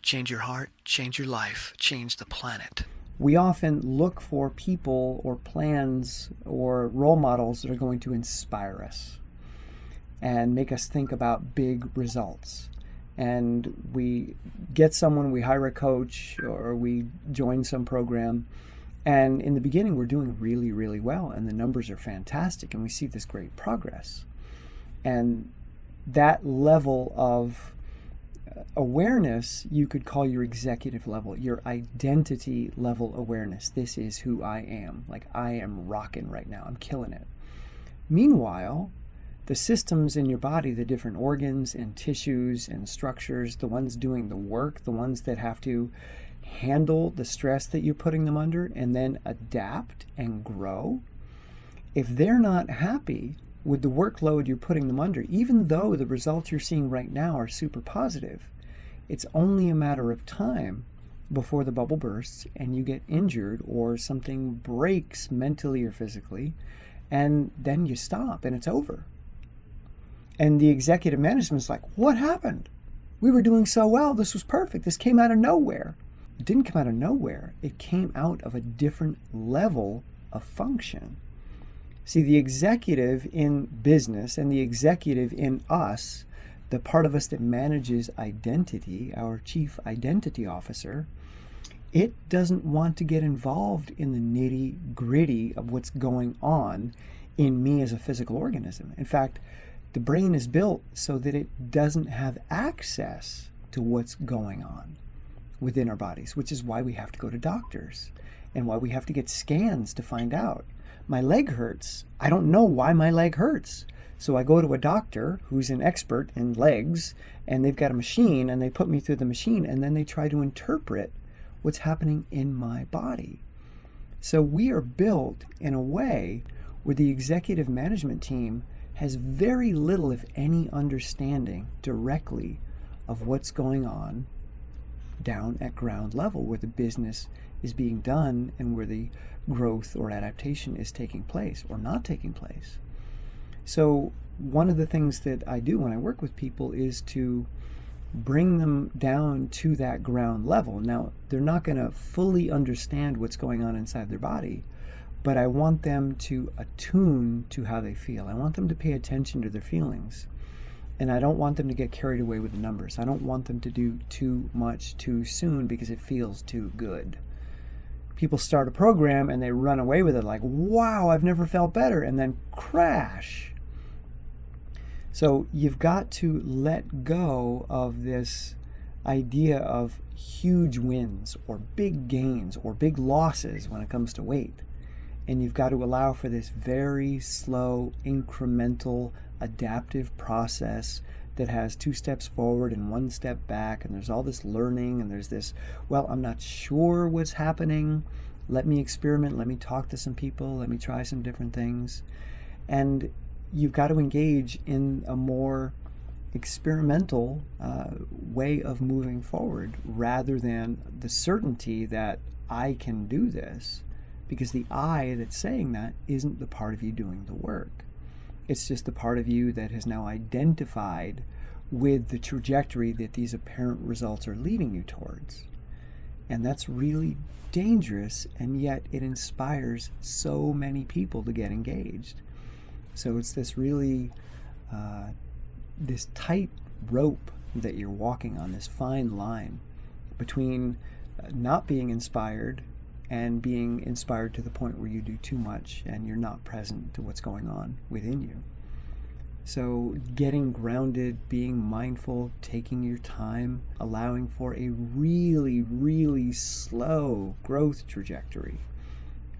Change your heart, change your life, change the planet. We often look for people or plans or role models that are going to inspire us and make us think about big results. And we get someone, we hire a coach, or we join some program. And in the beginning, we're doing really, really well. And the numbers are fantastic. And we see this great progress. And that level of awareness, you could call your executive level, your identity level awareness. This is who I am. Like, I am rocking right now. I'm killing it. Meanwhile, the systems in your body, the different organs and tissues and structures, the ones doing the work, the ones that have to handle the stress that you're putting them under and then adapt and grow, if they're not happy with the workload you're putting them under, even though the results you're seeing right now are super positive, it's only a matter of time before the bubble bursts and you get injured or something breaks mentally or physically, and then you stop and it's over. And the executive management's like, what happened? We were doing so well. This was perfect. This came out of nowhere. It didn't come out of nowhere. It came out of a different level of function. See, the executive in business and the executive in us, the part of us that manages identity, our chief identity officer, it doesn't want to get involved in the nitty-gritty of what's going on in me as a physical organism. In fact, the brain is built so that it doesn't have access to what's going on within our bodies, which is why we have to go to doctors and why we have to get scans to find out. My leg hurts. I don't know why my leg hurts. So I go to a doctor who's an expert in legs, and they've got a machine, and they put me through the machine, and then they try to interpret what's happening in my body. So we are built in a way where the executive management team has very little, if any, understanding directly of what's going on down at ground level, where the business is being done and where the growth or adaptation is taking place or not taking place. So one of the things that I do when I work with people is to bring them down to that ground level. Now, they're not going to fully understand what's going on inside their body, but I want them to attune to how they feel. I want them to pay attention to their feelings. And I don't want them to get carried away with the numbers. I don't want them to do too much too soon because it feels too good. People start a program and they run away with it like, wow, I've never felt better, and then crash. So you've got to let go of this idea of huge wins or big gains or big losses when it comes to weight. And you've got to allow for this very slow, incremental, adaptive process that has 2 steps forward and 1 step back, and there's all this learning, and there's this, well, I'm not sure what's happening. Let me experiment. Let me talk to some people. Let me try some different things. And you've got to engage in a more experimental way of moving forward rather than the certainty that I can do this. Because the I that's saying that isn't the part of you doing the work. It's just the part of you that has now identified with the trajectory that these apparent results are leading you towards. And that's really dangerous, and yet it inspires so many people to get engaged. So it's this really, this tight rope that you're walking on, this fine line between not being inspired and being inspired to the point where you do too much and you're not present to what's going on within you. So getting grounded, being mindful, taking your time, allowing for a really, really slow growth trajectory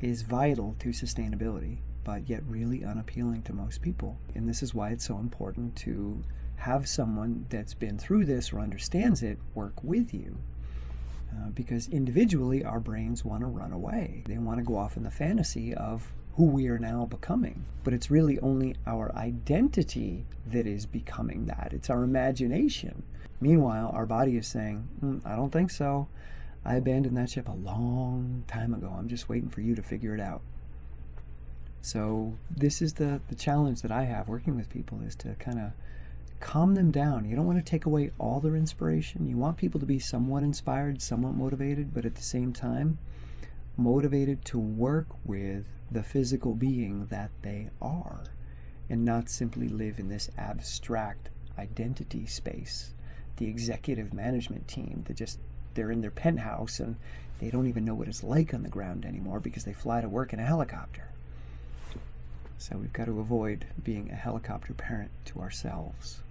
is vital to sustainability, but yet really unappealing to most people. And this is why it's so important to have someone that's been through this or understands it work with you. Because individually, our brains want to run away. They want to go off in the fantasy of who we are now becoming. But it's really only our identity that is becoming that. It's our imagination. Meanwhile, our body is saying, I don't think so. I abandoned that ship a long time ago. I'm just waiting for you to figure it out. So this is the challenge that I have working with people, is to kind of calm them down. You don't want to take away all their inspiration. You want people to be somewhat inspired, somewhat motivated, but at the same time, motivated to work with the physical being that they are, and not simply live in this abstract identity space. The executive management team that they're in their penthouse and they don't even know what it's like on the ground anymore because they fly to work in a helicopter. So we've got to avoid being a helicopter parent to ourselves.